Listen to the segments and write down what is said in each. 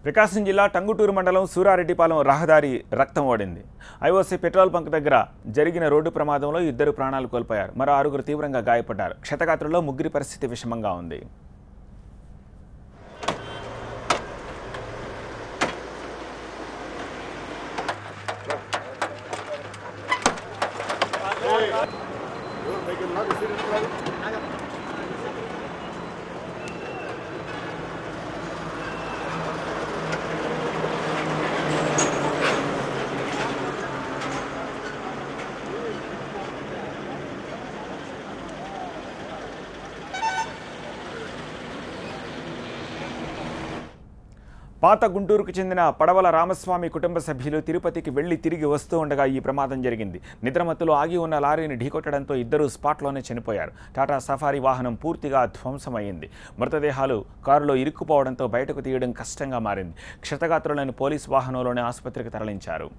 ప్రకాశం జిల్లా టంగుటూరు మండలం సూరారెడ్డిపాలెం రహదారి రక్తం ఓడింది. ఐఓసీ పెట్రోల్ బంక్ దగ్గర జరిగిన రోడ్డు ప్రమాదంలో 2 ప్రాణాలు కోల్పోయారు. మరో 6 తీవ్రంగా గాయపడ్డారు. క్షతగాత్రుల్లో 3 పరిస్థితి విషమంగా ఉంది. పాత గుంటూరుకు చెందిన పడవల రామస్వామి కుటుంబ సభ్యులు తిరుపతికి వెళ్లి తిరిగి వస్తూ ఉండగా ఈ ప్రమాదం జరిగింది. నిద్రమత్తులో ఆగి ఉన్న లారీని ఢీకొట్టడంతో 2 స్పాట్లోనే చనిపోయారు. టాటా సఫారీ వాహనం పూర్తిగా ధ్వంసమైంది. మృతదేహాలు కారులో ఇరుక్కుపోవడంతో బయటకు తీయడం కష్టంగా మారింది. క్షతగాత్రులను పోలీసు వాహనంలోనే ఆసుపత్రికి తరలించారు.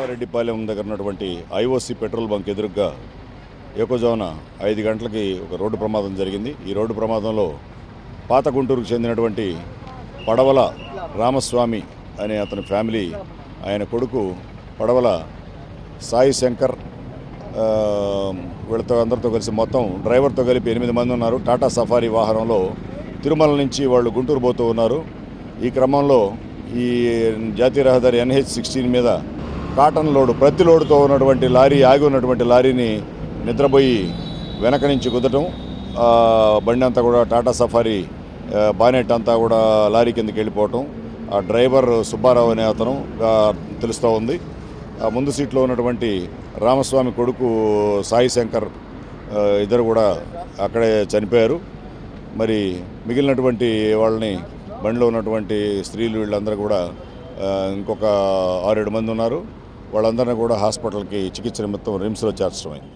రెడ్డిపాలెం దగ్గర ఉన్నటువంటి ఐఓసీ పెట్రోల్ బంక్ ఎదురుగా ఏకోజామున 5 గంటలకి ఒక రోడ్డు ప్రమాదం జరిగింది. ఈ రోడ్డు ప్రమాదంలో పాత గుంటూరుకు చెందినటువంటి పడవల రామస్వామి అనే అతని ఫ్యామిలీ, ఆయన కొడుకు పడవల సాయి శంకర్, వీళ్ళతో అందరితో కలిసి మొత్తం డ్రైవర్తో కలిపి 8 మంది ఉన్నారు. టాటా సఫారీ వాహనంలో తిరుమల నుంచి వాళ్ళు గుంటూరు పోతూ ఉన్నారు. ఈ క్రమంలో ఈ జాతీయ రహదారి NH-16 మీద కాటన్ లోడు ప్రతి లోడుతో ఉన్నటువంటి లారీ, ఆగి ఉన్నటువంటి లారీని నిద్రపోయి వెనక నుంచి కుదటం, బండి అంతా కూడా టాటా సఫారీ బానెట్ అంతా కూడా లారీ కిందకి వెళ్ళిపోవటం. ఆ డ్రైవర్ సుబ్బారావు అనే అతను తెలుస్తూ ఉంది. ముందు సీట్లో ఉన్నటువంటి రామస్వామి కొడుకు సాయి శంకర్ ఇద్దరు కూడా అక్కడే చనిపోయారు. మరి మిగిలినటువంటి వాళ్ళని, బండిలో ఉన్నటువంటి స్త్రీలు వీళ్ళందరూ కూడా ఇంకొక 6-7 మంది ఉన్నారు. వాళ్ళందరినీ కూడా హాస్పిటల్కి చికిత్స నిమిత్తం రిమ్స్లో చేర్చడం అయింది.